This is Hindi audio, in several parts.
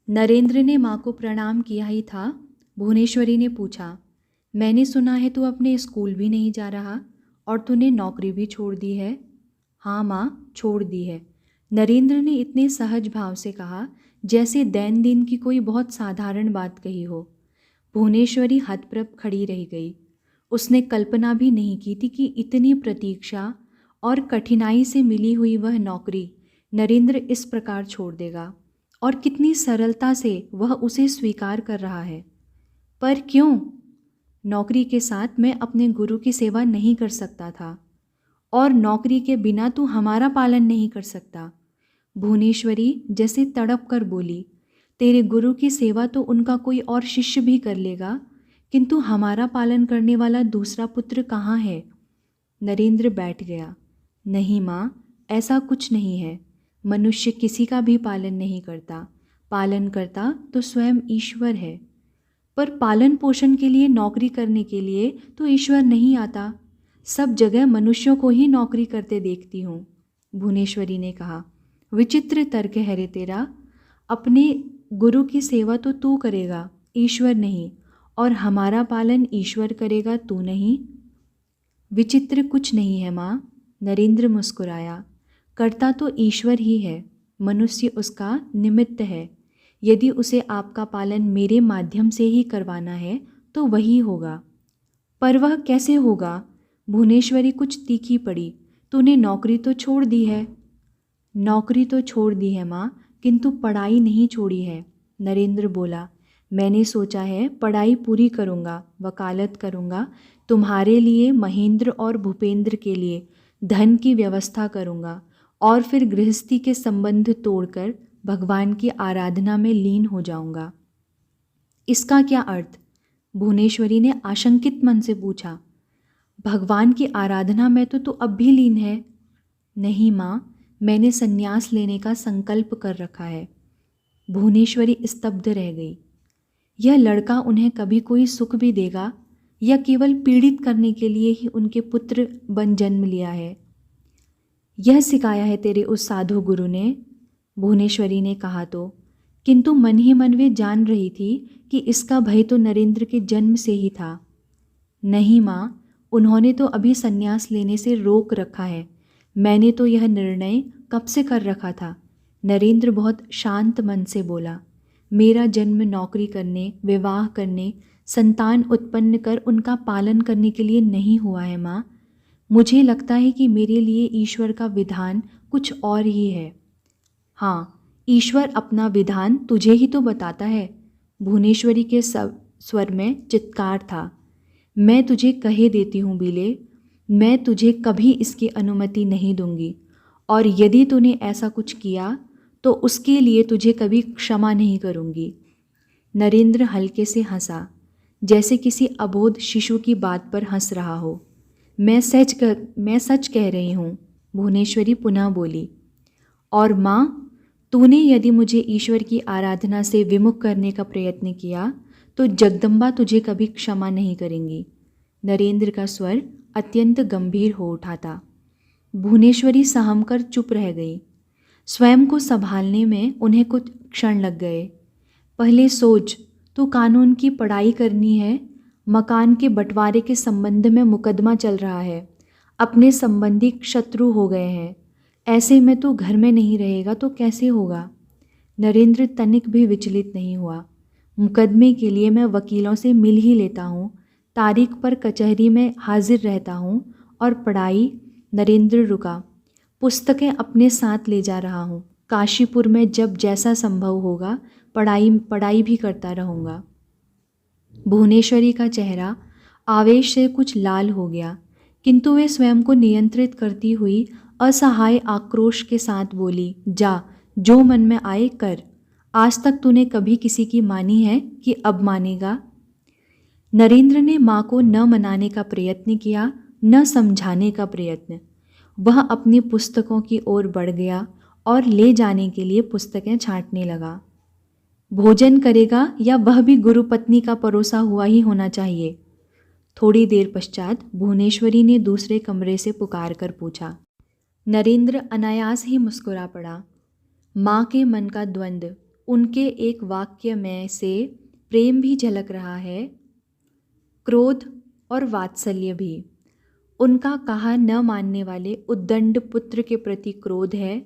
नरेंद्र ने माँ को प्रणाम किया ही था, भुवनेश्वरी ने पूछा, मैंने सुना है तू अपने स्कूल भी नहीं जा रहा और तूने नौकरी भी छोड़ दी है। हाँ माँ, छोड़ दी है, नरेंद्र ने इतने सहज भाव से कहा जैसे दैन दिन की कोई बहुत साधारण बात कही हो। भुवनेश्वरी हतप्रभ खड़ी रह गई। उसने कल्पना भी नहीं की थी कि इतनी प्रतीक्षा और कठिनाई से मिली हुई वह नौकरी नरेंद्र इस प्रकार छोड़ देगा, और कितनी सरलता से वह उसे स्वीकार कर रहा है। पर क्यों? नौकरी के साथ मैं अपने गुरु की सेवा नहीं कर सकता था, और नौकरी के बिना तू हमारा पालन नहीं कर सकता। भुवनेश्वरी जैसे तड़प कर बोली, तेरे गुरु की सेवा तो उनका कोई और शिष्य भी कर लेगा, किंतु हमारा पालन करने वाला दूसरा पुत्र कहाँ है? नरेंद्र बैठ गया। नहीं माँ, ऐसा कुछ नहीं है। मनुष्य किसी का भी पालन नहीं करता, पालन करता तो स्वयं ईश्वर है। पर पालन पोषण के लिए, नौकरी करने के लिए तो ईश्वर नहीं आता। सब जगह मनुष्यों को ही नौकरी करते देखती हूँ, भुवनेश्वरी ने कहा। विचित्र तर्क है रे तेरा। अपने गुरु की सेवा तो तू करेगा, ईश्वर नहीं, और हमारा पालन ईश्वर करेगा, तू नहीं। विचित्र कुछ नहीं है माँ, नरेंद्र मुस्कुराया। करता तो ईश्वर ही है, मनुष्य उसका निमित्त है। यदि उसे आपका पालन मेरे माध्यम से ही करवाना है तो वही होगा। पर वह कैसे होगा? भुवनेश्वरी कुछ तीखी पड़ी। तूने नौकरी तो छोड़ दी है। नौकरी तो छोड़ दी है माँ, किंतु पढ़ाई नहीं छोड़ी है, नरेंद्र बोला। मैंने सोचा है पढ़ाई पूरी करूँगा, वकालत करूँगा, तुम्हारे लिए, महेंद्र और भूपेंद्र के लिए धन की व्यवस्था करूँगा, और फिर गृहस्थी के संबंध तोड़कर भगवान की आराधना में लीन हो जाऊँगा। इसका क्या अर्थ? भुवनेश्वरी ने आशंकित मन से पूछा। भगवान की आराधना में तो तू अब भी लीन है। नहीं माँ, मैंने संन्यास लेने का संकल्प कर रखा है। भुवनेश्वरी स्तब्ध रह गई। यह लड़का उन्हें कभी कोई सुख भी देगा, या केवल पीड़ित करने के लिए ही उनके पुत्र बन जन्म लिया है? यह सिखाया है तेरे उस साधु गुरु ने, भुवनेश्वरी ने कहा तो, किंतु मन ही मन वे जान रही थी कि इसका भय तो नरेंद्र के जन्म से ही था। नहीं माँ, उन्होंने तो अभी संन्यास लेने से रोक रखा है। मैंने तो यह निर्णय कब से कर रखा था, नरेंद्र बहुत शांत मन से बोला। मेरा जन्म नौकरी करने, विवाह करने, संतान उत्पन्न कर उनका पालन करने के लिए नहीं हुआ है माँ। मुझे लगता है कि मेरे लिए ईश्वर का विधान कुछ और ही है। हाँ, ईश्वर अपना विधान तुझे ही तो बताता है, भुवनेश्वरी के स्वर में चित्कार था। मैं तुझे कहे देती हूँ बीले, मैं तुझे कभी इसकी अनुमति नहीं दूंगी, और यदि तूने ऐसा कुछ किया तो उसके लिए तुझे कभी क्षमा नहीं करूँगी। नरेंद्र हल्के से हंसा, जैसे किसी अबोध शिशु की बात पर हंस रहा हो। मैं सच कह रही हूँ, भुवनेश्वरी पुनः बोली। और माँ, तूने यदि मुझे ईश्वर की आराधना से विमुख करने का प्रयत्न किया तो जगदम्बा तुझे कभी क्षमा नहीं करेंगी। नरेंद्र का स्वर अत्यंत गंभीर हो उठा था। भुवनेश्वरी सहम कर चुप रह गई। स्वयं को संभालने में उन्हें कुछ क्षण लग गए। पहले सोच, तू कानून की पढ़ाई करनी है, मकान के बंटवारे के संबंध में मुकदमा चल रहा है, अपने संबंधी शत्रु हो गए हैं, ऐसे में तू घर में नहीं रहेगा तो कैसे होगा? नरेंद्र तनिक भी विचलित नहीं हुआ। मुकदमे के लिए मैं वकीलों से मिल ही लेता हूँ, तारीख पर कचहरी में हाजिर रहता हूँ, और पढ़ाई। नरेंद्र रुका। पुस्तकें अपने साथ ले जा रहा हूँ, काशीपुर में जब जैसा संभव होगा पढ़ाई भी करता रहूँगा। भुवनेश्वरी का चेहरा आवेश से कुछ लाल हो गया, किंतु वे स्वयं को नियंत्रित करती हुई असहाय आक्रोश के साथ बोली, जा, जो मन में आए कर। आज तक तूने कभी किसी की मानी है कि अब मानेगा? नरेंद्र ने माँ को न मनाने का प्रयत्न किया, न समझाने का प्रयत्न। वह अपनी पुस्तकों की ओर बढ़ गया और ले जाने के लिए पुस्तकें छांटने लगा। भोजन करेगा या वह भी गुरु पत्नी का परोसा हुआ ही होना चाहिए? थोड़ी देर पश्चात भुवनेश्वरी ने दूसरे कमरे से पुकार कर पूछा। नरेंद्र अनायास ही मुस्कुरा पड़ा। माँ के मन का द्वंद्व उनके एक वाक्य में से प्रेम भी झलक रहा है, क्रोध और वात्सल्य भी। उनका कहा न मानने वाले उद्दंड पुत्र के प्रति क्रोध है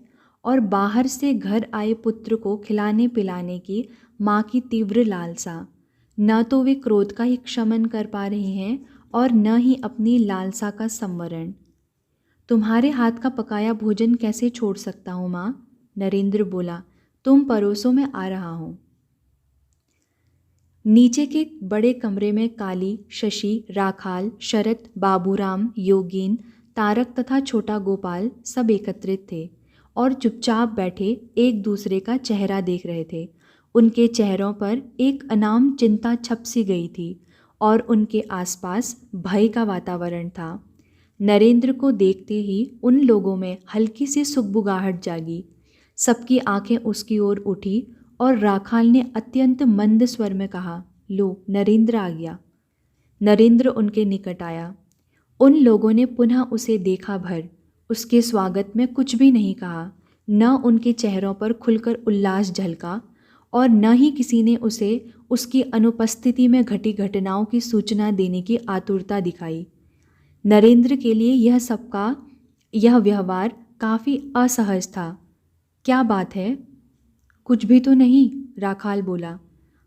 और बाहर से घर आए पुत्र को खिलाने पिलाने की माँ की तीव्र लालसा। न तो वे क्रोध का ही शमन कर पा रहे हैं और न ही अपनी लालसा का संवरण। तुम्हारे हाथ का पकाया भोजन कैसे छोड़ सकता हूँ माँ? नरेंद्र बोला। तुम परोसो, मैं आ रहा हूँ। नीचे के बड़े कमरे में काली, शशि, राखाल, शरत, बाबूराम, योगीन, तारक तथा छोटा गोपाल सब एकत्रित थे और चुपचाप बैठे एक दूसरे का चेहरा देख रहे थे। उनके चेहरों पर एक अनाम चिंता छप सी गई थी और उनके आसपास भय का वातावरण था। नरेंद्र को देखते ही उन लोगों में हल्की सी सुगबुगाहट जागी। सबकी आंखें उसकी ओर उठी और राखाल ने अत्यंत मंद स्वर में कहा, लो, नरेंद्र आ गया। नरेंद्र उनके निकट आया। उन लोगों ने पुनः उसे देखा भर उसके स्वागत में कुछ भी नहीं कहा। न उनके चेहरों पर खुलकर उल्लास झलका और न ही किसी ने उसे उसकी अनुपस्थिति में घटी घटनाओं की सूचना देने की आतुरता दिखाई। नरेंद्र के लिए यह व्यवहार काफ़ी असहज था। क्या बात है? कुछ भी तो नहीं, राखाल बोला।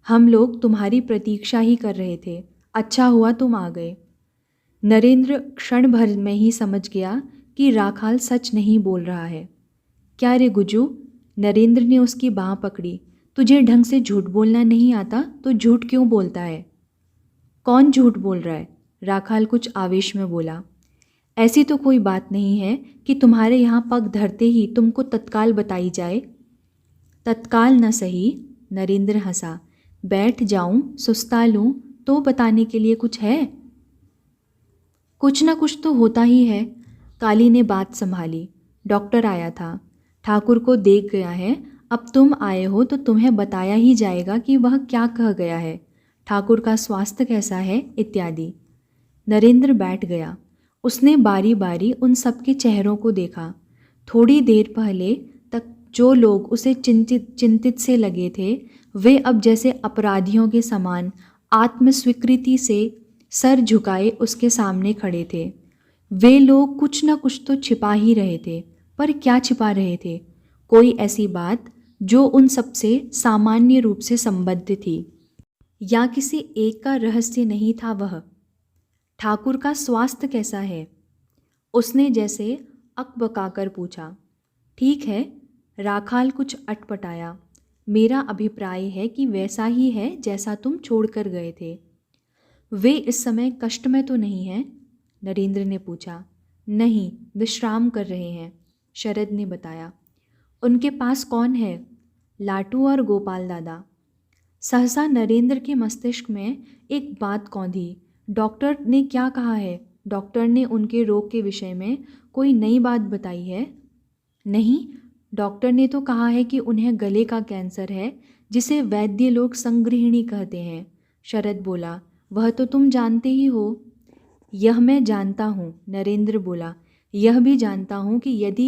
हम लोग तुम्हारी प्रतीक्षा ही कर रहे थे। अच्छा हुआ तुम आ गए। नरेंद्र क्षण भर में ही समझ गया कि राखाल सच नहीं बोल रहा है। क्या रे गुजू? नरेंद्र ने उसकी बाँह पकड़ी। तुझे ढंग से झूठ बोलना नहीं आता तो झूठ क्यों बोलता है? कौन झूठ बोल रहा है? राखाल कुछ आवेश में बोला। ऐसी तो कोई बात नहीं है कि तुम्हारे यहाँ पग धरते ही तुमको तत्काल बताई जाए। तत्काल न सही, नरेंद्र हंसा। बैठ जाऊं, सुस्ता लूं तो बताने के लिए कुछ है? कुछ ना कुछ तो होता ही है। काली ने बात संभाली। डॉक्टर आया था, ठाकुर को देख गया है। अब तुम आए हो तो तुम्हें बताया ही जाएगा कि वह क्या कह गया है, ठाकुर का स्वास्थ्य कैसा है इत्यादि। नरेंद्र बैठ गया। उसने बारी बारी उन सबके चेहरों को देखा। थोड़ी देर पहले तक जो लोग उसे चिंतित से लगे थे, वे अब जैसे अपराधियों के समान आत्मस्वीकृति से सर झुकाए उसके सामने खड़े थे। वे लोग कुछ न कुछ तो छिपा ही रहे थे, पर क्या छिपा रहे थे? कोई ऐसी बात जो उन सबसे सामान्य रूप से संबद्ध थी, या किसी एक का रहस्य नहीं था वह। ठाकुर का स्वास्थ्य कैसा है? उसने जैसे अकबकाकर पूछा। ठीक है, राखाल कुछ अटपटाया। मेरा अभिप्राय है कि वैसा ही है जैसा तुम छोड़कर गए थे। वे इस समय कष्ट में तो नहीं हैं? नरेंद्र ने पूछा। नहीं, विश्राम कर रहे हैं, शरद ने बताया। उनके पास कौन है? लाटू और गोपाल दादा। सहसा नरेंद्र के मस्तिष्क में एक बात कौंधी। डॉक्टर ने क्या कहा है? डॉक्टर ने उनके रोग के विषय में कोई नई बात बताई है? नहीं, डॉक्टर ने तो कहा है कि उन्हें गले का कैंसर है, जिसे वैद्य लोग संगृहिणी कहते हैं, शरद बोला। वह तो तुम जानते ही हो। यह मैं जानता हूँ, नरेंद्र बोला। यह भी जानता हूँ कि यदि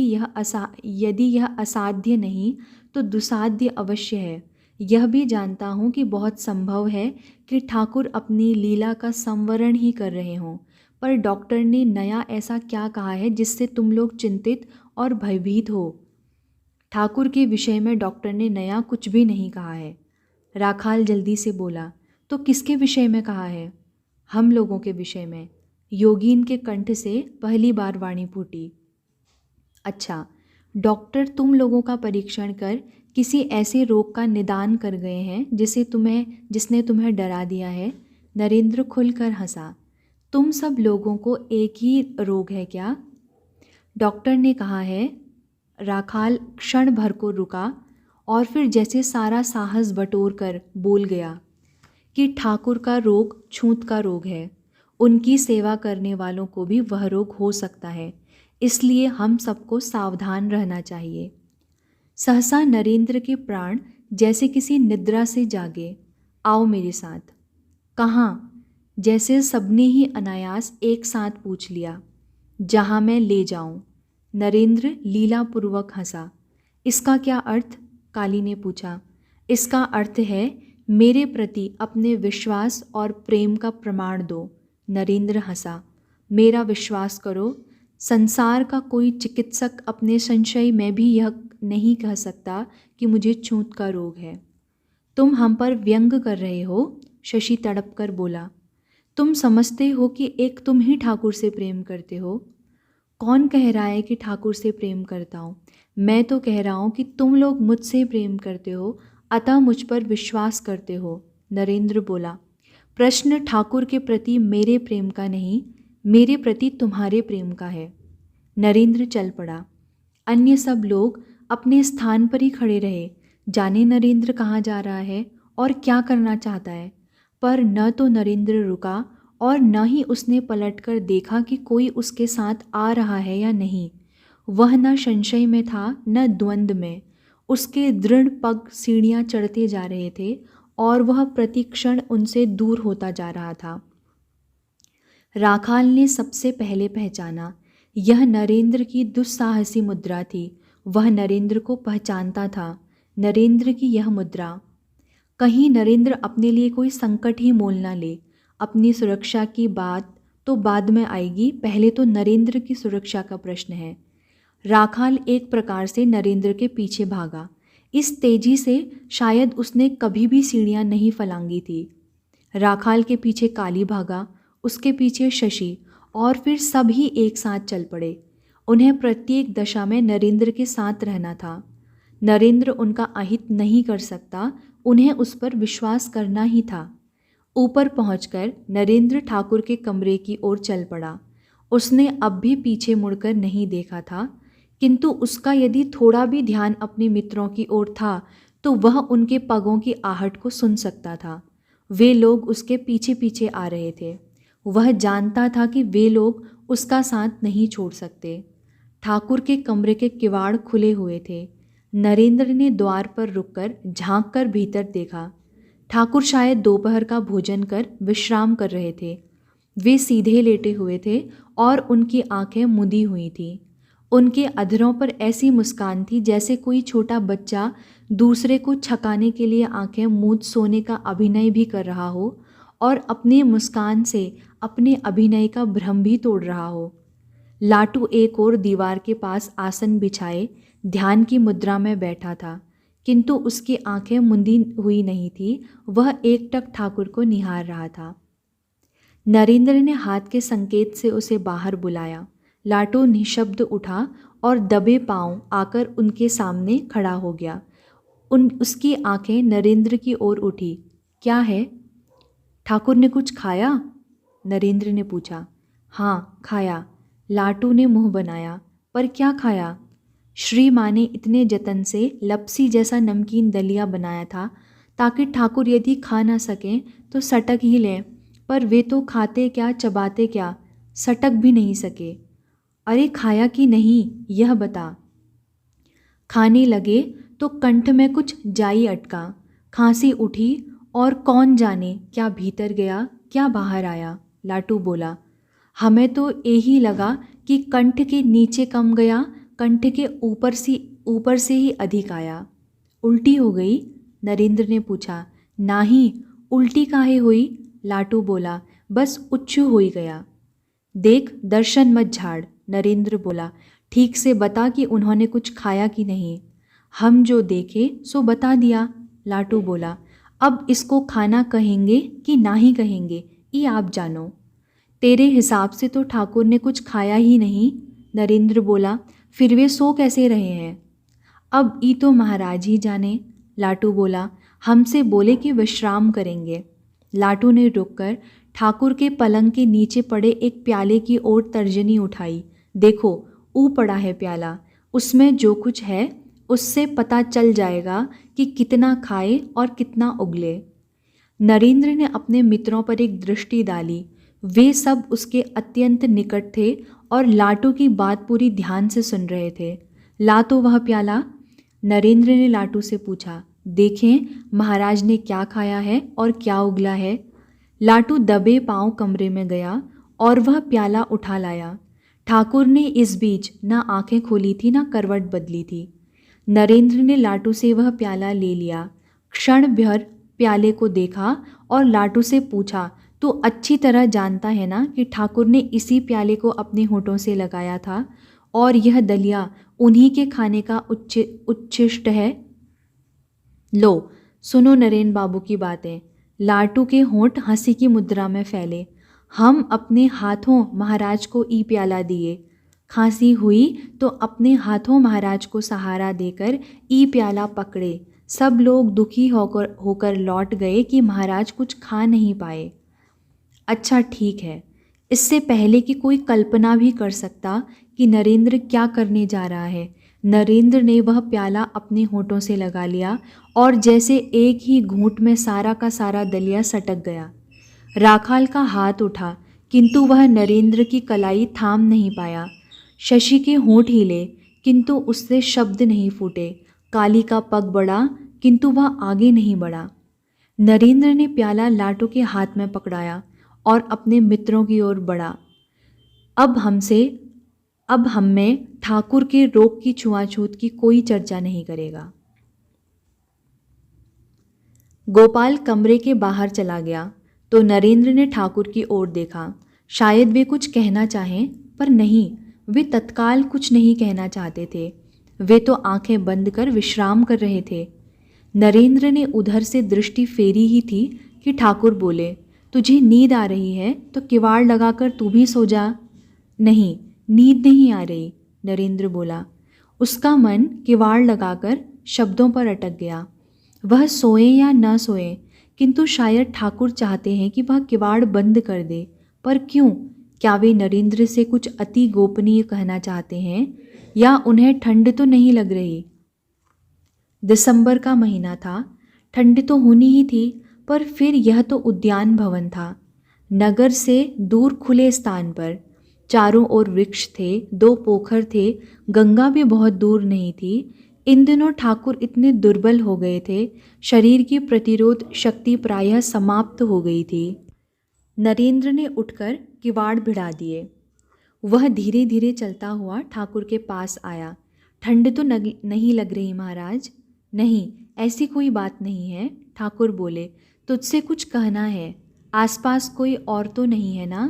यह असाध्य नहीं तो दुसाध्य अवश्य है। यह भी जानता हूँ कि बहुत संभव है कि ठाकुर अपनी लीला का संवरण ही कर रहे हों, पर डॉक्टर ने नया ऐसा क्या कहा है जिससे तुम लोग चिंतित और भयभीत हो? ठाकुर के विषय में डॉक्टर ने नया कुछ भी नहीं कहा है, राखाल जल्दी से बोला। तो किसके विषय में कहा है? हम लोगों के विषय में, योगीन के कंठ से पहली बार वाणी फूटी। अच्छा, डॉक्टर तुम लोगों का परीक्षण कर किसी ऐसे रोग का निदान कर गए हैं जिसने तुम्हें डरा दिया है? नरेंद्र खुलकर हंसा। तुम सब लोगों को एक ही रोग है क्या? डॉक्टर ने कहा है। राखाल क्षण भर को रुका और फिर जैसे सारा साहस बटोर कर बोल गया कि ठाकुर का रोग छूत का रोग है। उनकी सेवा करने वालों को भी वह रोग हो सकता है, इसलिए हम सबको सावधान रहना चाहिए। सहसा नरेंद्र के प्राण जैसे किसी निद्रा से जागे। आओ मेरे साथ। कहाँ? जैसे सबने ही अनायास एक साथ पूछ लिया। जहाँ मैं ले जाऊँ। नरेंद्र लीलापूर्वक हंसा। इसका क्या अर्थ? काली ने पूछा। इसका अर्थ है मेरे प्रति अपने विश्वास और प्रेम का प्रमाण दो। नरेंद्र हंसा। मेरा विश्वास करो, संसार का कोई चिकित्सक अपने संशय में भी यह नहीं कह सकता कि मुझे छूत का रोग है। तुम हम पर व्यंग कर रहे हो, शशि तड़प कर बोला। तुम समझते हो कि एक तुम ही ठाकुर से प्रेम करते हो। कौन कह रहा है कि ठाकुर से प्रेम करता हूँ? मैं तो कह रहा हूँ कि तुम लोग मुझसे प्रेम करते हो, अतः मुझ पर विश्वास करते हो। नरेंद्र बोला, प्रश्न ठाकुर के प्रति मेरे प्रेम का नहीं, मेरे प्रति तुम्हारे प्रेम का है। नरेंद्र चल पड़ा। अन्य सब लोग अपने स्थान पर ही खड़े रहे। जाने नरेंद्र कहाँ जा रहा है और क्या करना चाहता है, पर न तो नरेंद्र रुका और न ही उसने पलटकर देखा कि कोई उसके साथ आ रहा है या नहीं। वह न संशय में था न द्वंद्व में। उसके दृढ़ पग सीढ़ियाँ चढ़ते जा रहे थे और वह प्रतिक्षण उनसे दूर होता जा रहा था। राखाल ने सबसे पहले पहचाना। यह नरेंद्र की दुस्साहसी मुद्रा थी। वह नरेंद्र को पहचानता था। नरेंद्र की यह मुद्रा। कहीं नरेंद्र अपने लिए कोई संकट ही मोल ना ले। अपनी सुरक्षा की बात तो बाद में आएगी, पहले तो नरेंद्र की सुरक्षा का प्रश्न है। राखाल एक प्रकार से नरेंद्र के पीछे भागा। इस तेजी से शायद उसने कभी भी सीढ़ियाँ नहीं फलांगी थी। राखाल के पीछे काली भागा, उसके पीछे शशि, और फिर सभी एक साथ चल पड़े। उन्हें प्रत्येक दशा में नरेंद्र के साथ रहना था। नरेंद्र उनका अहित नहीं कर सकता, उन्हें उस पर विश्वास करना ही था। ऊपर पहुंचकर नरेंद्र ठाकुर के कमरे की ओर चल पड़ा। उसने अब भी पीछे मुड़कर नहीं देखा था, किंतु उसका यदि थोड़ा भी ध्यान अपने मित्रों की ओर था तो वह उनके पगों की आहट को सुन सकता था। वे लोग उसके पीछे पीछे आ रहे थे। वह जानता था कि वे लोग उसका साथ नहीं छोड़ सकते। ठाकुर के कमरे के किवाड़ खुले हुए थे। नरेंद्र ने द्वार पर रुककर झांक कर भीतर देखा। ठाकुर शायद दोपहर का भोजन कर विश्राम कर रहे थे। वे सीधे लेटे हुए थे और उनकी आंखें मुदी हुई थीं। उनके अधरों पर ऐसी मुस्कान थी जैसे कोई छोटा बच्चा दूसरे को छकाने के लिए आंखें मूंद सोने का अभिनय भी कर रहा हो और अपनी मुस्कान से अपने अभिनय का भ्रम भी तोड़ रहा हो। लाटू एक और दीवार के पास आसन बिछाए ध्यान की मुद्रा में बैठा था, किंतु उसकी आंखें मुंदी हुई नहीं थी। वह एकटक ठाकुर को निहार रहा था। नरेंद्र ने हाथ के संकेत से उसे बाहर बुलाया। लाटू निशब्द उठा और दबे पांव आकर उनके सामने खड़ा हो गया। उसकी आंखें नरेंद्र की ओर उठी। क्या है? ठाकुर ने कुछ खाया? नरेंद्र ने पूछा। हाँ, खाया। लाटू ने मुंह बनाया। पर क्या खाया? श्री माँ ने इतने जतन से लपसी जैसा नमकीन दलिया बनाया था ताकि ठाकुर यदि खा ना सकें तो सटक ही लें, पर वे तो खाते क्या चबाते क्या, सटक भी नहीं सके। अरे खाया कि नहीं, यह बता। खाने लगे तो कंठ में कुछ जाई अटका, खांसी उठी और कौन जाने क्या भीतर गया क्या बाहर आया। लाटू बोला। हमें तो यही लगा कि कंठ के नीचे कम गया, कंठ के ऊपर से ही अधिक आया। उल्टी हो गई? नरेंद्र ने पूछा। नाही, उल्टी काहे हुई? लाटू बोला। बस उच्चू हो ही गया। देख, दर्शन मत झाड़। नरेंद्र बोला। ठीक से बता कि उन्होंने कुछ खाया कि नहीं। हम जो देखे सो बता दिया। लाटू बोला। अब इसको खाना कहेंगे कि ना ही कहेंगे, ये आप जानो। तेरे हिसाब से तो ठाकुर ने कुछ खाया ही नहीं। नरेंद्र बोला। फिर वे सो कैसे रहे हैं? अब ई तो महाराज ही जाने। लाटू बोला। हमसे बोले कि विश्राम करेंगे। लाटू ने रुककर ठाकुर के पलंग के नीचे पड़े एक प्याले की ओर तर्जनी उठाई। देखो, ऊ पड़ा है प्याला, उसमें जो कुछ है उससे पता चल जाएगा कि कितना खाए और कितना उगले। नरेंद्र ने अपने मित्रों पर एक दृष्टि डाली। वे सब उसके अत्यंत निकट थे और लाटू की बात पूरी ध्यान से सुन रहे थे। ला तो वह प्याला। नरेंद्र ने लाटू से पूछा। देखें महाराज ने क्या खाया है और क्या उगला है। लाटू दबे पांव कमरे में गया और वह प्याला उठा लाया। ठाकुर ने इस बीच न आंखें खोली थी न करवट बदली थी। नरेंद्र ने लाटू से वह प्याला ले लिया। क्षण भर प्याले को देखा और लाटू से पूछा, तू अच्छी तरह जानता है ना कि ठाकुर ने इसी प्याले को अपने होठों से लगाया था और यह दलिया उन्हीं के खाने का उच्छिष्ट है। लो सुनो नरेन बाबू की बातें। लाटू के होंठ हंसी की मुद्रा में फैले। हम अपने हाथों महाराज को ई प्याला दिए। खांसी हुई तो अपने हाथों महाराज को सहारा देकर ई प्याला पकड़े। सब लोग दुखी होकर लौट गए कि महाराज कुछ खा नहीं पाए। अच्छा ठीक है। इससे पहले कि कोई कल्पना भी कर सकता कि नरेंद्र क्या करने जा रहा है, नरेंद्र ने वह प्याला अपने होठों से लगा लिया और जैसे एक ही घूंट में सारा का सारा दलिया सटक गया। राखाल का हाथ उठा किंतु वह नरेंद्र की कलाई थाम नहीं पाया। शशि के होंठ हिले किंतु उससे शब्द नहीं फूटे। काली का पग बढ़ा किंतु वह आगे नहीं बढ़ा। नरेंद्र ने प्याला लाटू के हाथ में पकड़ाया और अपने मित्रों की ओर बढ़ा। अब हम में ठाकुर के रोग की छुआछूत की कोई चर्चा नहीं करेगा। गोपाल कमरे के बाहर चला गया तो नरेंद्र ने ठाकुर की ओर देखा। शायद वे कुछ कहना चाहें, पर नहीं, वे तत्काल कुछ नहीं कहना चाहते थे। वे तो आंखें बंद कर विश्राम कर रहे थे। नरेंद्र ने उधर से दृष्टि फेरी ही थी कि ठाकुर बोले, तुझे नींद आ रही है तो किवाड़ लगाकर तू भी सो जा। नहीं, नींद नहीं आ रही, नरेंद्र बोला। उसका मन किवाड़ लगाकर शब्दों पर अटक गया। वह सोए या न सोए, किंतु शायद ठाकुर चाहते हैं कि वह किवाड़ बंद कर दे। पर क्यों? क्या वे नरेंद्र से कुछ अति गोपनीय कहना चाहते हैं, या उन्हें ठंड तो नहीं लग रही? दिसंबर का महीना था। ठंड तो होनी ही थी, पर फिर यह तो उद्यान भवन था, नगर से दूर खुले स्थान पर। चारों ओर वृक्ष थे, 2 पोखर थे, गंगा भी बहुत दूर नहीं थी। इन दिनों ठाकुर इतने दुर्बल हो गए थे, शरीर की प्रतिरोध शक्ति प्रायः समाप्त हो गई थी। नरेंद्र ने उठकर किवाड़ भिड़ा दिए। वह धीरे धीरे चलता हुआ ठाकुर के पास आया। ठंड तो नहीं लग रही महाराज? नहीं, ऐसी कोई बात नहीं है, ठाकुर बोले। तुझसे कुछ कहना है। आसपास कोई और तो नहीं है ना?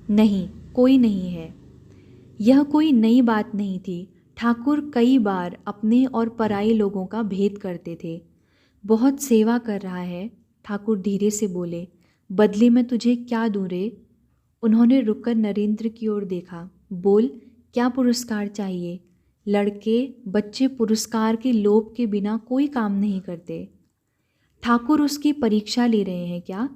नहीं, कोई नहीं है। यह कोई नई बात नहीं थी। ठाकुर कई बार अपने और पराई लोगों का भेद करते थे। बहुत सेवा कर रहा है, ठाकुर धीरे से बोले। बदले में तुझे क्या दूं रे? उन्होंने रुककर नरेंद्र की ओर देखा। बोल, क्या पुरस्कार चाहिए? लड़के बच्चे पुरस्कार के लोभ के बिना कोई काम नहीं करते। ठाकुर उसकी परीक्षा ले रहे हैं क्या?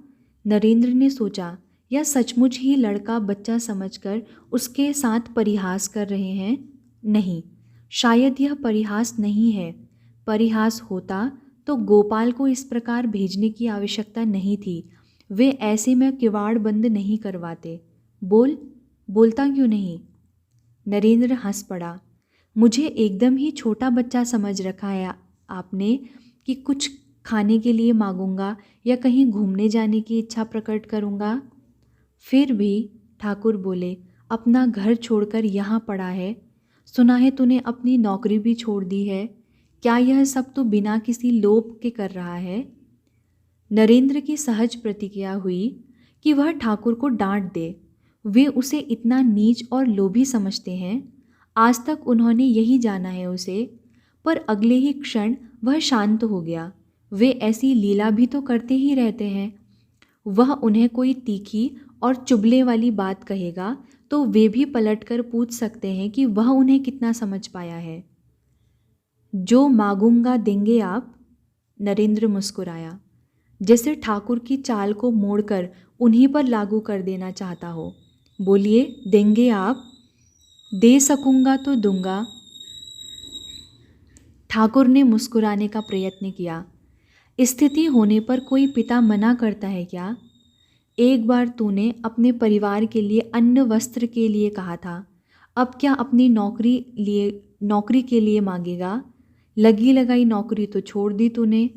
नरेंद्र ने सोचा, या सचमुच ही लड़का बच्चा समझकर उसके साथ परिहास कर रहे हैं? नहीं, शायद यह परिहास नहीं है। परिहास होता तो गोपाल को इस प्रकार भेजने की आवश्यकता नहीं थी। वे ऐसे में किवाड़ बंद नहीं करवाते। बोल, बोलता क्यों नहीं? नरेंद्र हंस पड़ा। मुझे एकदम ही छोटा बच्चा समझ रखा है आपने कि कुछ खाने के लिए मांगूंगा या कहीं घूमने जाने की इच्छा प्रकट करूंगा? फिर भी, ठाकुर बोले, अपना घर छोड़कर यहाँ पड़ा है। सुना है तूने अपनी नौकरी भी छोड़ दी है। क्या यह सब तो बिना किसी लोभ के कर रहा है? नरेंद्र की सहज प्रतिक्रिया हुई कि वह ठाकुर को डांट दे। वे उसे इतना नीच और लोभी समझते हैं। आज तक उन्होंने यही जाना है उसे। पर अगले ही क्षण वह शांत हो गया। वे ऐसी लीला भी तो करते ही रहते हैं। वह उन्हें कोई तीखी और चुभले वाली बात कहेगा तो वे भी पलटकर पूछ सकते हैं कि वह उन्हें कितना समझ पाया है। जो मांगूंगा देंगे आप? नरेंद्र मुस्कुराया, जैसे ठाकुर की चाल को मोड़कर उन्हीं पर लागू कर देना चाहता हो। बोलिए, देंगे आप? दे सकूंगा तो दूंगा। ठाकुर ने मुस्कुराने का प्रयत्न किया। स्थिति होने पर कोई पिता मना करता है क्या? एक बार तूने अपने परिवार के लिए अन्न वस्त्र के लिए कहा था, अब क्या अपनी नौकरी के लिए मांगेगा? लगी लगाई नौकरी तो छोड़ दी तूने।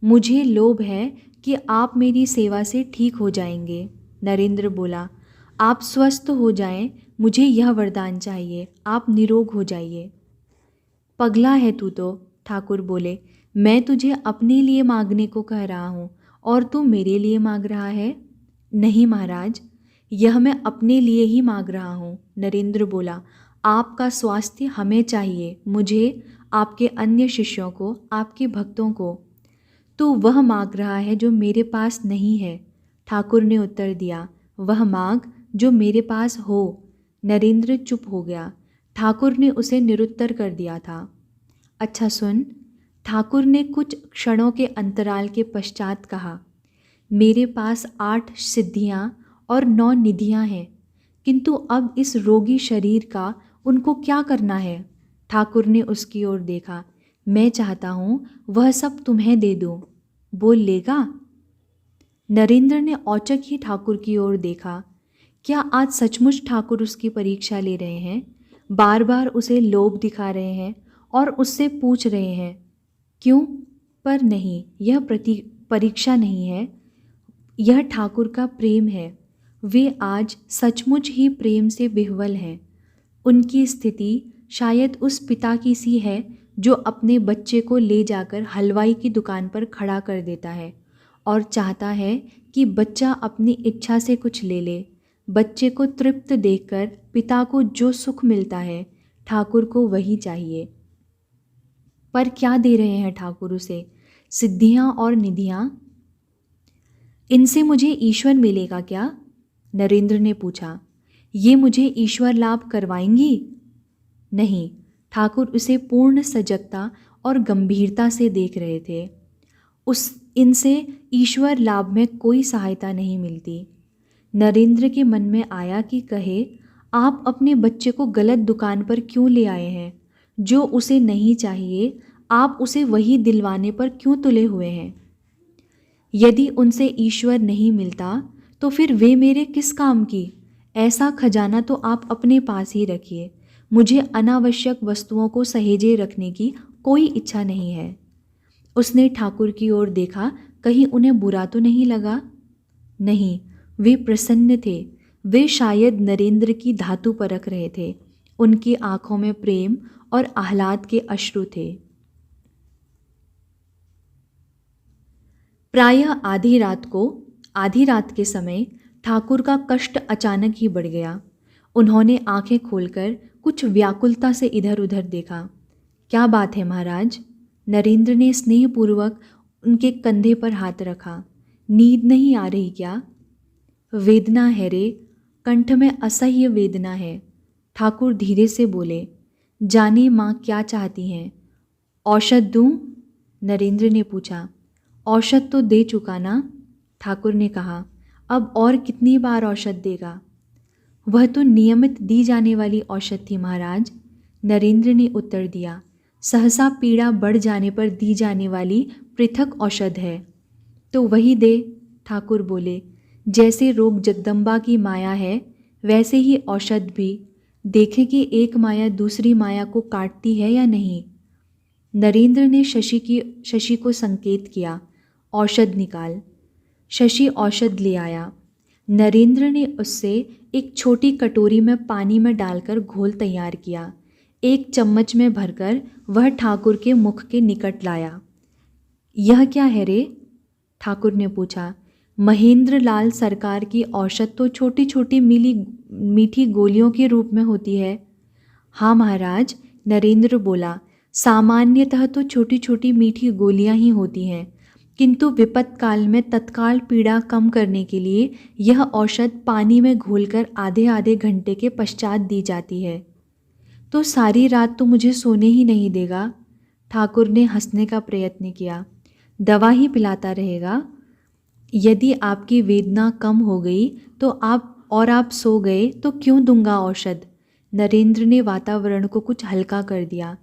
मुझे लोभ है कि आप मेरी सेवा से ठीक हो जाएंगे, नरेंद्र बोला। आप स्वस्थ हो जाएं, मुझे यह वरदान चाहिए, आप निरोग हो जाइए। पगला है तू तो, ठाकुर बोले, मैं तुझे अपने लिए मांगने को कह रहा हूँ और तू मेरे लिए मांग रहा है। नहीं महाराज, यह मैं अपने लिए ही मांग रहा हूँ। नरेंद्र बोला, आपका स्वास्थ्य हमें चाहिए, मुझे, आपके अन्य शिष्यों को, आपके भक्तों को। तो वह मांग रहा है जो मेरे पास नहीं है। ठाकुर ने उत्तर दिया, वह मांग जो मेरे पास हो। नरेंद्र चुप हो गया। ठाकुर ने उसे निरुत्तर कर दिया था। अच्छा सुन, ठाकुर ने कुछ क्षणों के अंतराल के पश्चात कहा, मेरे पास 8 सिद्धियां और 9 निधियां हैं, किंतु अब इस रोगी शरीर का उनको क्या करना है? ठाकुर ने उसकी ओर देखा। मैं चाहता हूँ वह सब तुम्हें दे दूँ, बोल लेगा? नरेंद्र ने औचक ही ठाकुर की ओर देखा। क्या आज सचमुच ठाकुर उसकी परीक्षा ले रहे हैं? बार बार उसे लोभ दिखा रहे हैं और उससे पूछ रहे हैं क्यों? पर नहीं, यह परीक्षा नहीं है, यह ठाकुर का प्रेम है। वे आज सचमुच ही प्रेम से विह्वल हैं। उनकी स्थिति शायद उस पिता की सी है जो अपने बच्चे को ले जाकर हलवाई की दुकान पर खड़ा कर देता है और चाहता है कि बच्चा अपनी इच्छा से कुछ ले ले। बच्चे को तृप्त देखकर पिता को जो सुख मिलता है, ठाकुर को वही चाहिए। पर क्या दे रहे हैं ठाकुर उसे? सिद्धियां और निधियां। इनसे मुझे ईश्वर मिलेगा क्या? नरेंद्र ने पूछा। ये मुझे ईश्वर लाभ करवाएंगी? नहीं। ठाकुर उसे पूर्ण सजगता और गंभीरता से देख रहे थे। इनसे ईश्वर लाभ में कोई सहायता नहीं मिलती। नरेंद्र के मन में आया कि कहे, आप अपने बच्चे को गलत दुकान पर क्यों ले आए हैं? जो उसे नहीं चाहिए आप उसे वही दिलवाने पर क्यों तुले हुए हैं? यदि उनसे ईश्वर नहीं मिलता तो फिर वे मेरे किस काम की? ऐसा खजाना तो आप अपने पास ही रखिए। मुझे अनावश्यक वस्तुओं को सहेजे रखने की कोई इच्छा नहीं है। उसने ठाकुर की ओर देखा, कहीं उन्हें बुरा तो नहीं लगा? नहीं, वे प्रसन्न थे। वे शायद नरेंद्र की धातु परख रहे थे। उनकी आंखों में प्रेम और आह्लाद के अश्रु थे। प्रायः आधी रात के समय ठाकुर का कष्ट अचानक ही बढ़ गया। उन्होंने आंखें खोलकर कुछ व्याकुलता से इधर उधर देखा। क्या बात है महाराज? नरेंद्र ने स्नेहपूर्वक उनके कंधे पर हाथ रखा। नींद नहीं आ रही क्या? वेदना है रे, कंठ में असह्य वेदना है। ठाकुर धीरे से बोले, जाने माँ क्या चाहती हैं? औषध दूँ? नरेंद्र ने पूछा। औषध तो दे चुका ना? ठाकुर ने कहा। अब और कितनी बार औषध देगा? वह तो नियमित दी जाने वाली औषध थी महाराज। नरेंद्र ने उत्तर दिया। सहसा पीड़ा बढ़ जाने पर दी जाने वाली पृथक औषध है। तो वही दे, ठाकुर बोले। जैसे रोग जगदम्बा की माया है, वैसे ही औषध भी। देखें कि एक माया दूसरी माया को काटती है या नहीं। नरेंद्र ने शशि को संकेत किया, औषध निकाल। शशि औषध ले आया। नरेंद्र ने उससे एक छोटी कटोरी में पानी में डालकर घोल तैयार किया। एक चम्मच में भरकर वह ठाकुर के मुख के निकट लाया। यह क्या है रे? ठाकुर ने पूछा। महेंद्र लाल सरकार की औषध तो छोटी छोटी मीठी गोलियों के रूप में होती है। हाँ महाराज, नरेंद्र बोला। सामान्यतः तो छोटी छोटी मीठी गोलियां ही होती हैं, किंतु विपत काल में तत्काल पीड़ा कम करने के लिए यह औषध पानी में घोलकर आधे आधे घंटे के पश्चात दी जाती है। तो सारी रात तो मुझे सोने ही नहीं देगा। ठाकुर ने हंसने का प्रयत्न किया। दवा ही पिलाता रहेगा। यदि आपकी वेदना कम हो गई तो आप सो गए तो क्यों दूंगा औषध? नरेंद्र ने वातावरण को कुछ हल्का कर दिया।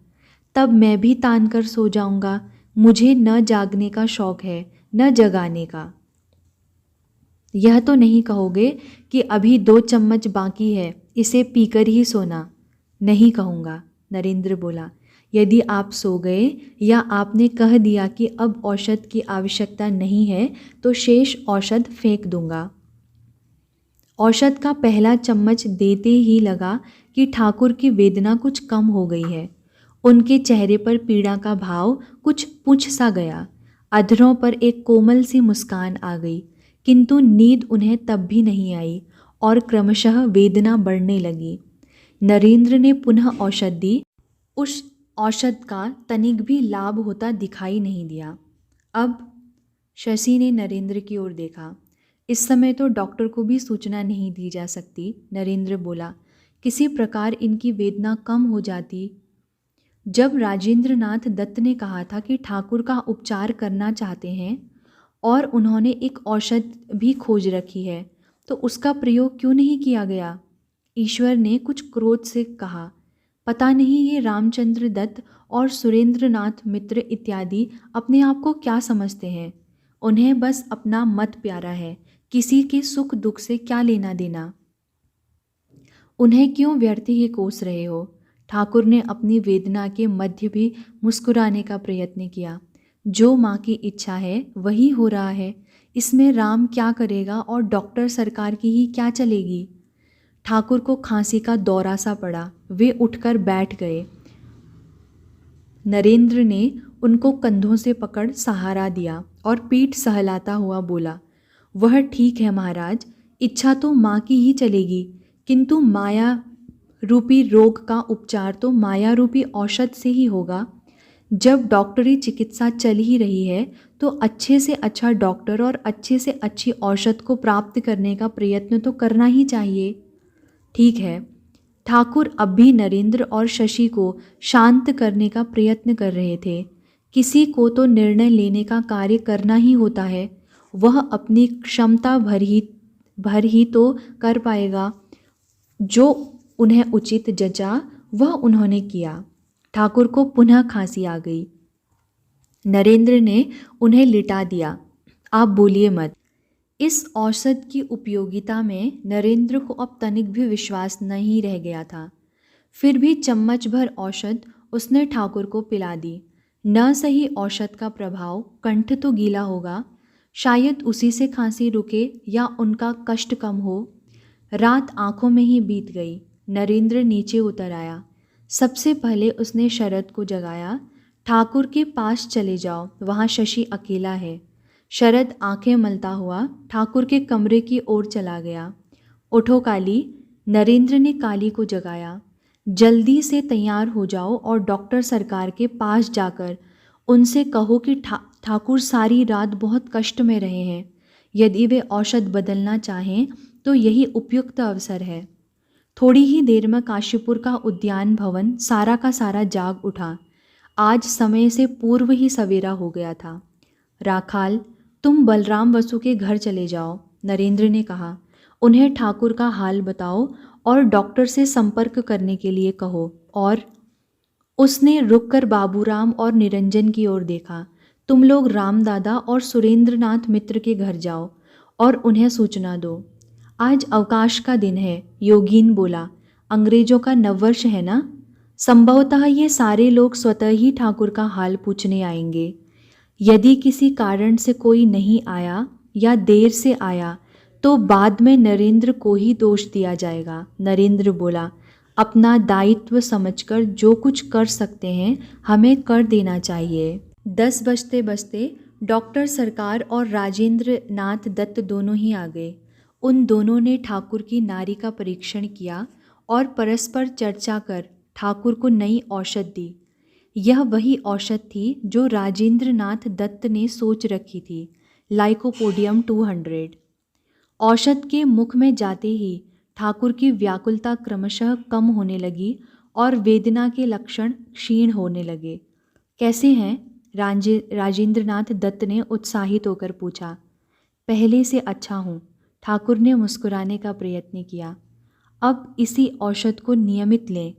तब मैं भी तान कर सो जाऊंगा। मुझे न जागने का शौक है न जगाने का। यह तो नहीं कहोगे कि अभी 2 चम्मच बाकी है, इसे पीकर ही सोना? नहीं कहूँगा, नरेंद्र बोला। यदि आप सो गए या आपने कह दिया कि अब औषध की आवश्यकता नहीं है तो शेष औषध फेंक दूंगा। औषध का पहला चम्मच देते ही लगा कि ठाकुर की वेदना कुछ कम हो गई है। उनके चेहरे पर पीड़ा का भाव कुछ पूछ सा गया। अधरों पर एक कोमल सी मुस्कान आ गई, किंतु नींद उन्हें तब भी नहीं आई और क्रमशः वेदना बढ़ने लगी। नरेंद्र ने पुनः औषध दी। उस औषध का तनिक भी लाभ होता दिखाई नहीं दिया। अब शशि ने नरेंद्र की ओर देखा। इस समय तो डॉक्टर को भी सूचना नहीं दी जा सकती, नरेंद्र बोला। किसी प्रकार इनकी वेदना कम हो जाती। जब राजेंद्र नाथ दत्त ने कहा था कि ठाकुर का उपचार करना चाहते हैं और उन्होंने एक औषध भी खोज रखी है, तो उसका प्रयोग क्यों नहीं किया गया? ईश्वर ने कुछ क्रोध से कहा। पता नहीं ये रामचंद्र दत्त और सुरेंद्र नाथ मित्र इत्यादि अपने आप को क्या समझते हैं। उन्हें बस अपना मत प्यारा है, किसी के सुख दुख से क्या लेना देना। उन्हें क्यों व्यर्थ ही कोस रहे हो? ठाकुर ने अपनी वेदना के मध्य भी मुस्कुराने का प्रयत्न किया। जो माँ की इच्छा है वही हो रहा है, इसमें राम क्या करेगा और डॉक्टर सरकार की ही क्या चलेगी। ठाकुर को खांसी का दौरा सा पड़ा। वे उठकर बैठ गए। नरेंद्र ने उनको कंधों से पकड़ सहारा दिया और पीठ सहलाता हुआ बोला, वह ठीक है महाराज, इच्छा तो माँ की ही चलेगी, किंतु माया रूपी रोग का उपचार तो माया रूपी औषध से ही होगा। जब डॉक्टरी चिकित्सा चल ही रही है तो अच्छे से अच्छा डॉक्टर और अच्छे से अच्छी औषध को प्राप्त करने का प्रयत्न तो करना ही चाहिए। ठीक है। ठाकुर अब भी नरेंद्र और शशि को शांत करने का प्रयत्न कर रहे थे। किसी को तो निर्णय लेने का कार्य करना ही होता है, वह अपनी क्षमता भर ही तो कर पाएगा। जो उन्हें उचित जचा वह उन्होंने किया। ठाकुर को पुनः खांसी आ गई। नरेंद्र ने उन्हें लिटा दिया। आप बोलिए मत। इस औषध की उपयोगिता में नरेंद्र को अब तनिक भी विश्वास नहीं रह गया था। फिर भी चम्मच भर औषध उसने ठाकुर को पिला दी। न सही औषध का प्रभाव, कंठ तो गीला होगा, शायद उसी से खांसी रुके या उनका कष्ट कम हो। रात आंखों में ही बीत गई। नरेंद्र नीचे उतर आया। सबसे पहले उसने शरद को जगाया। ठाकुर के पास चले जाओ, वहाँ शशि अकेला है। शरद आंखें मलता हुआ ठाकुर के कमरे की ओर चला गया। उठो काली, नरेंद्र ने काली को जगाया। जल्दी से तैयार हो जाओ और डॉक्टर सरकार के पास जाकर उनसे कहो कि ठाकुर सारी रात बहुत कष्ट में रहे हैं। यदि वे औषध बदलना चाहें तो यही उपयुक्त अवसर है। थोड़ी ही देर में काशीपुर का उद्यान भवन सारा का सारा जाग उठा। आज समय से पूर्व ही सवेरा हो गया था। राखाल, तुम बलराम वसु के घर चले जाओ, नरेंद्र ने कहा। उन्हें ठाकुर का हाल बताओ और डॉक्टर से संपर्क करने के लिए कहो। और उसने रुककर बाबूराम और निरंजन की ओर देखा। तुम लोग रामदादा और सुरेंद्रनाथ मित्र के घर जाओ और उन्हें सूचना दो। आज अवकाश का दिन है, योगीन बोला। अंग्रेजों का नववर्ष है ना? संभवतः ये सारे लोग स्वतः ही ठाकुर का हाल पूछने आएंगे। यदि किसी कारण से कोई नहीं आया या देर से आया तो बाद में नरेंद्र को ही दोष दिया जाएगा। नरेंद्र बोला, अपना दायित्व समझकर जो कुछ कर सकते हैं हमें कर देना चाहिए। 10 बजते बजते डॉक्टर सरकार और राजेंद्र नाथ दत्त दोनों ही आ गए। उन दोनों ने ठाकुर की नाड़ी का परीक्षण किया और परस्पर चर्चा कर ठाकुर को नई औषध दी। यह वही औषध थी जो राजेंद्र नाथ दत्त ने सोच रखी थी, लाइकोपोडियम 200। औषध के मुख में जाते ही ठाकुर की व्याकुलता क्रमशः कम होने लगी और वेदना के लक्षण क्षीण होने लगे। कैसे हैं? राजेंद्र नाथ दत्त ने उत्साहित होकर पूछा। पहले से अच्छा हूँ, ठाकुर ने मुस्कुराने का प्रयत्न किया। अब इसी औषध को नियमित लें।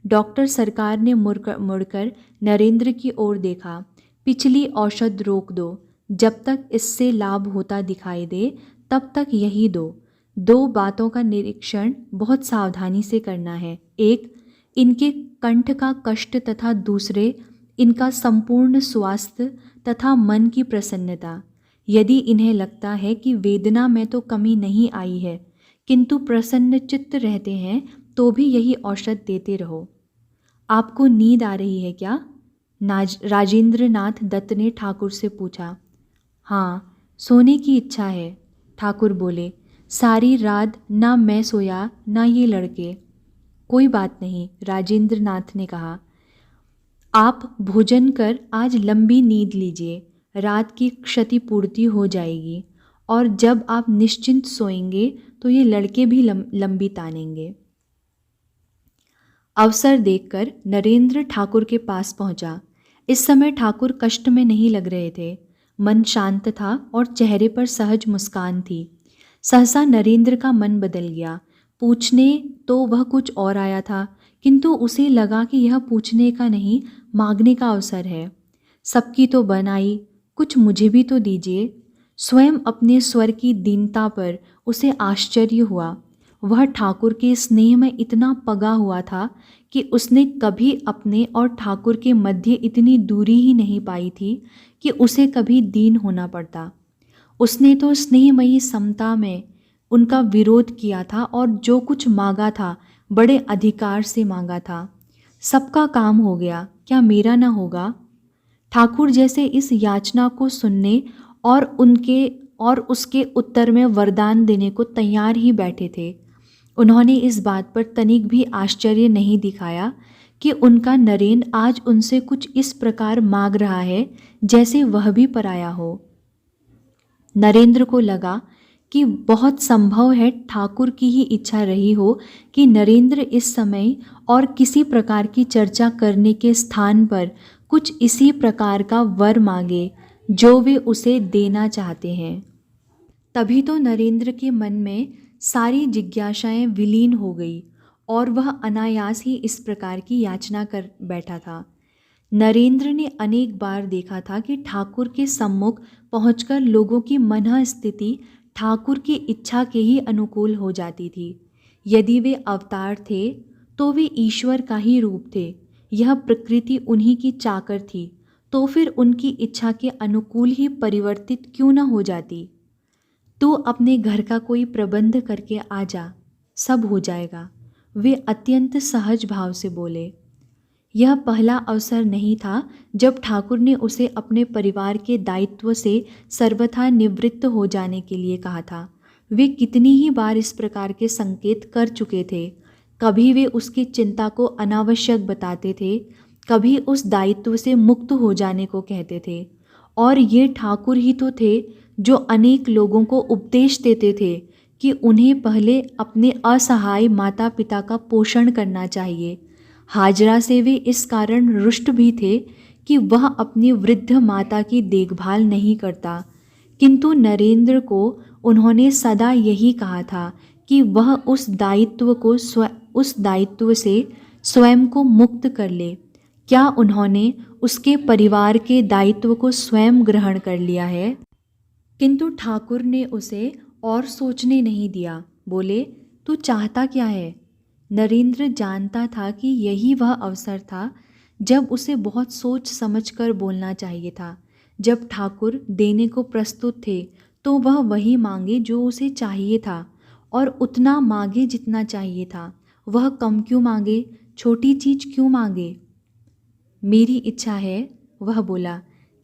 डॉक्टर सरकार ने मुड़कर नरेंद्र की ओर देखा। पिछली औषध रोक दो, जब तक इससे लाभ होता दिखाई दे तब तक यही दो। 2 बातों का निरीक्षण बहुत सावधानी से करना है। एक, इनके कंठ का कष्ट तथा दूसरे, इनका संपूर्ण स्वास्थ्य तथा मन की प्रसन्नता। यदि इन्हें लगता है कि वेदना में तो कमी नहीं आई है किंतु प्रसन्न चित्त रहते हैं तो भी यही औषध देते रहो। आपको नींद आ रही है क्या? राजेंद्र नाथ दत्त ने ठाकुर से पूछा। हाँ, सोने की इच्छा है, ठाकुर बोले। सारी रात ना मैं सोया ना ये लड़के। कोई बात नहीं, राजेंद्र नाथ ने कहा। आप भोजन कर आज लंबी नींद लीजिए, रात की क्षतिपूर्ति हो जाएगी, और जब आप निश्चिंत सोएंगे तो ये लड़के भी लंबी तानेंगे। अवसर देखकर नरेंद्र ठाकुर के पास पहुंचा। इस समय ठाकुर कष्ट में नहीं लग रहे थे। मन शांत था और चेहरे पर सहज मुस्कान थी। सहसा नरेंद्र का मन बदल गया। पूछने तो वह कुछ और आया था, किंतु उसे लगा कि यह पूछने का नहीं, मांगने का अवसर है। सबकी तो बन आई, कुछ मुझे भी तो दीजिए। स्वयं अपने स्वर की दीनता पर उसे आश्चर्य हुआ। वह ठाकुर के स्नेह में इतना पगा हुआ था कि उसने कभी अपने और ठाकुर के मध्य इतनी दूरी ही नहीं पाई थी कि उसे कभी दीन होना पड़ता। उसने तो स्नेहमयी समता में उनका विरोध किया था और जो कुछ मांगा था बड़े अधिकार से मांगा था। सबका काम हो गया, क्या मेरा न होगा? ठाकुर जैसे इस याचना को सुनने और उसके उत्तर में वरदान देने को तैयार ही बैठे थे। उन्होंने इस बात पर तनिक भी आश्चर्य नहीं दिखाया कि उनका नरेन आज उनसे कुछ इस प्रकार मांग रहा है जैसे वह भी पराया हो। नरेंद्र को लगा कि बहुत संभव है ठाकुर की ही इच्छा रही हो कि नरेंद्र इस समय और किसी प्रकार की चर्चा करने के स्थान पर कुछ इसी प्रकार का वर मांगे जो वे उसे देना चाहते हैं। तभी तो नरेंद्र के मन में सारी जिज्ञासाएं विलीन हो गई और वह अनायास ही इस प्रकार की याचना कर बैठा था। नरेंद्र ने अनेक बार देखा था कि ठाकुर के सम्मुख पहुंचकर लोगों की मनः स्थिति ठाकुर की इच्छा के ही अनुकूल हो जाती थी। यदि वे अवतार थे तो वे ईश्वर का ही रूप थे। यह प्रकृति उन्हीं की चाकर थी, तो फिर उनकी इच्छा के अनुकूल ही परिवर्तित क्यों न हो जाती। तू अपने घर का कोई प्रबंध करके आ जा, सब हो जाएगा, वे अत्यंत सहज भाव से बोले। यह पहला अवसर नहीं था जब ठाकुर ने उसे अपने परिवार के दायित्व से सर्वथा निवृत्त हो जाने के लिए कहा था। वे कितनी ही बार इस प्रकार के संकेत कर चुके थे। कभी वे उसकी चिंता को अनावश्यक बताते थे, कभी उस दायित्व से मुक्त हो जाने को कहते थे। और ये ठाकुर ही तो थे जो अनेक लोगों को उपदेश देते थे कि उन्हें पहले अपने असहाय माता पिता का पोषण करना चाहिए। हाजरा से वे इस कारण रुष्ट भी थे कि वह अपनी वृद्ध माता की देखभाल नहीं करता, किंतु नरेंद्र को उन्होंने सदा यही कहा था कि वह उस दायित्व से स्वयं को मुक्त कर ले। क्या उन्होंने उसके परिवार के दायित्व को स्वयं ग्रहण कर लिया है? किंतु ठाकुर ने उसे और सोचने नहीं दिया। बोले, तू चाहता क्या है? नरेंद्र जानता था कि यही वह अवसर था जब उसे बहुत सोच समझकर बोलना चाहिए था। जब ठाकुर देने को प्रस्तुत थे तो वह वही मांगे जो उसे चाहिए था, और उतना मांगे जितना चाहिए था। वह कम क्यों मांगे, छोटी चीज क्यों मांगे? मेरी इच्छा है, वह बोला,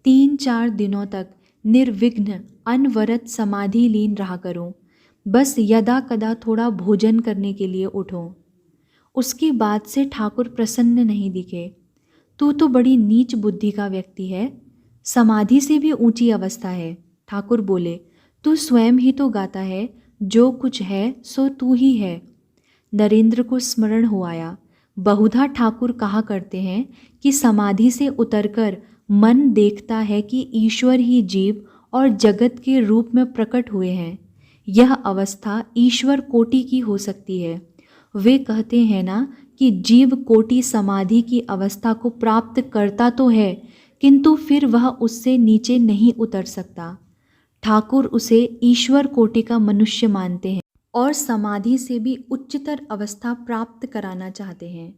3-4 दिनों तक निर्विघ्न अनवरत समाधि लीन रहा करूं। बस यदा कदा थोड़ा भोजन करने के लिए उठूं। उसकी बात से ठाकुर प्रसन्न नहीं दिखे। तू तो बड़ी नीच बुद्धि का व्यक्ति है, समाधि से भी ऊंची अवस्था है। ठाकुर बोले, तू स्वयं ही तो गाता है, जो कुछ है सो तू ही है। नरेंद्र को स्मरण हो आया, बहुधा ठाकुर कहा करते हैं कि समाधि से उतरकर मन देखता है कि ईश्वर ही जीव और जगत के रूप में प्रकट हुए हैं। यह अवस्था ईश्वर कोटि की हो सकती है। वे कहते हैं ना कि जीव कोटि समाधि की अवस्था को प्राप्त करता तो है, किंतु फिर वह उससे नीचे नहीं उतर सकता। ठाकुर उसे ईश्वर कोटि का मनुष्य मानते हैं और समाधि से भी उच्चतर अवस्था प्राप्त कराना चाहते हैं।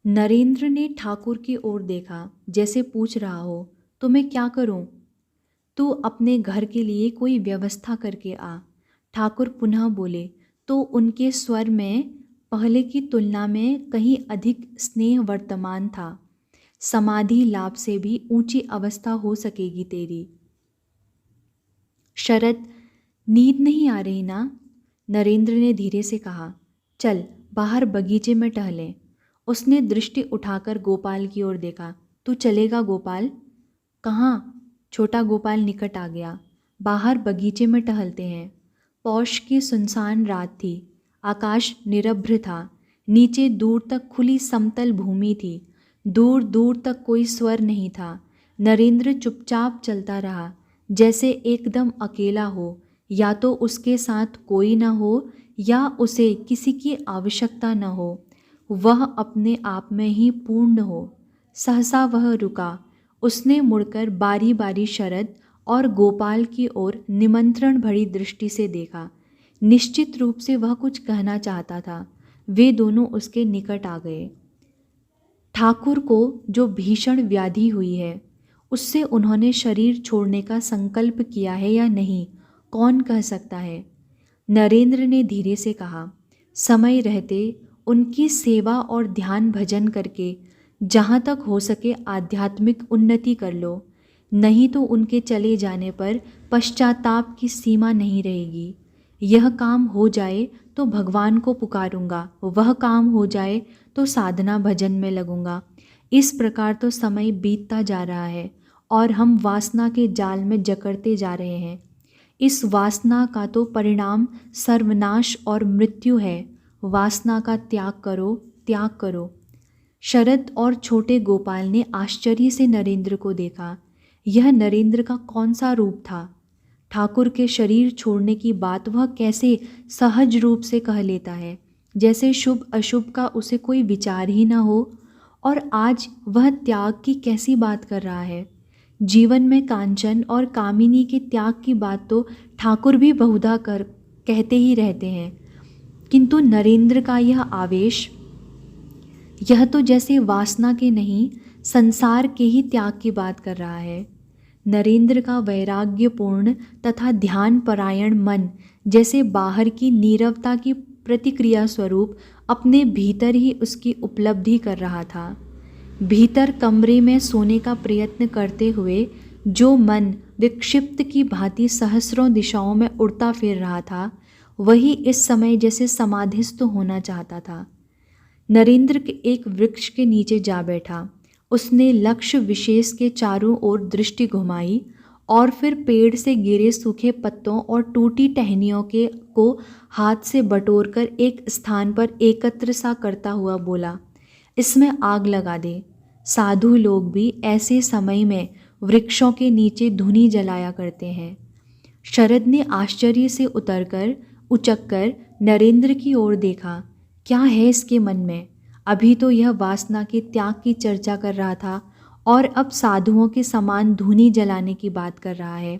नरेंद्र ने ठाकुर की ओर देखा, जैसे पूछ रहा हो, तो मैं क्या करूं? तू अपने घर के लिए कोई व्यवस्था करके आ। ठाकुर पुनः बोले तो उनके स्वर में पहले की तुलना में कहीं अधिक स्नेह वर्तमान था। समाधि लाभ से भी ऊंची अवस्था हो सकेगी तेरी। शरद, नींद नहीं आ रही ना? नरेंद्र ने धीरे से कहा। चल बाहर बगीचे में टहलें। उसने दृष्टि उठाकर गोपाल की ओर देखा। तू चलेगा गोपाल? कहाँ? छोटा गोपाल निकट आ गया। बाहर बगीचे में टहलते हैं। पौष की सुनसान रात थी। आकाश निरभ्र था। नीचे दूर तक खुली समतल भूमि थी। दूर दूर तक कोई स्वर नहीं था। नरेंद्र चुपचाप चलता रहा, जैसे एकदम अकेला हो। या तो उसके साथ कोई न हो या उसे किसी की आवश्यकता न हो। वह अपने आप में ही पूर्ण हो। सहसा वह रुका। उसने मुड़कर बारी बारी शरद और गोपाल की ओर निमंत्रण भरी दृष्टि से देखा। निश्चित रूप से वह कुछ कहना चाहता था। वे दोनों उसके निकट आ गए। ठाकुर को जो भीषण व्याधि हुई है, उससे उन्होंने शरीर छोड़ने का संकल्प किया है या नहीं, कौन कह सकता है? नरेंद्र ने धीरे से कहा। समय रहते उनकी सेवा और ध्यान भजन करके जहाँ तक हो सके आध्यात्मिक उन्नति कर लो, नहीं तो उनके चले जाने पर पश्चाताप की सीमा नहीं रहेगी। यह काम हो जाए तो भगवान को पुकारूंगा, वह काम हो जाए तो साधना भजन में लगूंगा। इस प्रकार तो समय बीतता जा रहा है और हम वासना के जाल में जकड़ते जा रहे हैं। इस वासना का तो परिणाम सर्वनाश और मृत्यु है। वासना का त्याग करो, त्याग करो। शरद और छोटे गोपाल ने आश्चर्य से नरेंद्र को देखा। यह नरेंद्र का कौन सा रूप था? ठाकुर के शरीर छोड़ने की बात वह कैसे सहज रूप से कह लेता है, जैसे शुभ अशुभ का उसे कोई विचार ही न हो। और आज वह त्याग की कैसी बात कर रहा है? जीवन में कांचन और कामिनी के त्याग की बात तो ठाकुर भी बहुधा कहते ही रहते हैं, किंतु नरेंद्र का यह आवेश, यह तो जैसे वासना के नहीं, संसार के ही त्याग की बात कर रहा है। नरेंद्र का वैराग्यपूर्ण तथा ध्यान परायण मन जैसे बाहर की नीरवता की प्रतिक्रिया स्वरूप अपने भीतर ही उसकी उपलब्धि कर रहा था। भीतर कमरे में सोने का प्रयत्न करते हुए जो मन विक्षिप्त की भांति सहस्रों दिशाओं में उड़ता फिर रहा था, वही इस समय जैसे समाधिस्थ होना चाहता था। नरेंद्र एक वृक्ष के नीचे जा बैठा। उसने लक्ष्य विशेष के चारों ओर दृष्टि घुमाई और फिर पेड़ से गिरे सूखे पत्तों और टूटी टहनियों को हाथ से बटोरकर एक स्थान पर एकत्र सा करता हुआ बोला, इसमें आग लगा दे। साधु लोग भी ऐसे समय में वृक्षों के नीचे धुनी जलाया करते हैं। शरद ने आश्चर्य से उचककर नरेंद्र की ओर देखा। क्या है इसके मन में? अभी तो यह वासना के त्याग की चर्चा कर रहा था और अब साधुओं के समान धूनी जलाने की बात कर रहा है।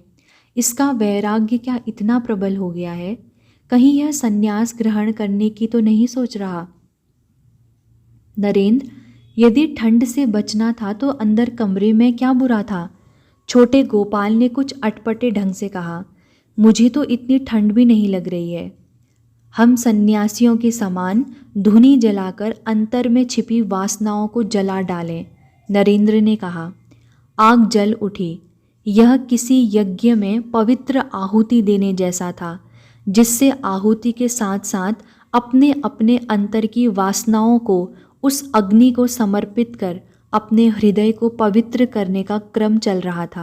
इसका वैराग्य क्या इतना प्रबल हो गया है? कहीं यह संन्यास ग्रहण करने की तो नहीं सोच रहा? नरेंद्र, यदि ठंड से बचना था तो अंदर कमरे में क्या बुरा था? छोटे गोपाल ने कुछ अटपटे ढंग से कहा। मुझे तो इतनी ठंड भी नहीं लग रही है। हम सन्यासियों के समान धुनी जलाकर अंतर में छिपी वासनाओं को जला डालें, नरेंद्र ने कहा। आग जल उठी। यह किसी यज्ञ में पवित्र आहुति देने जैसा था, जिससे आहुति के साथ साथ अपने अपने अंतर की वासनाओं को उस अग्नि को समर्पित कर अपने हृदय को पवित्र करने का क्रम चल रहा था।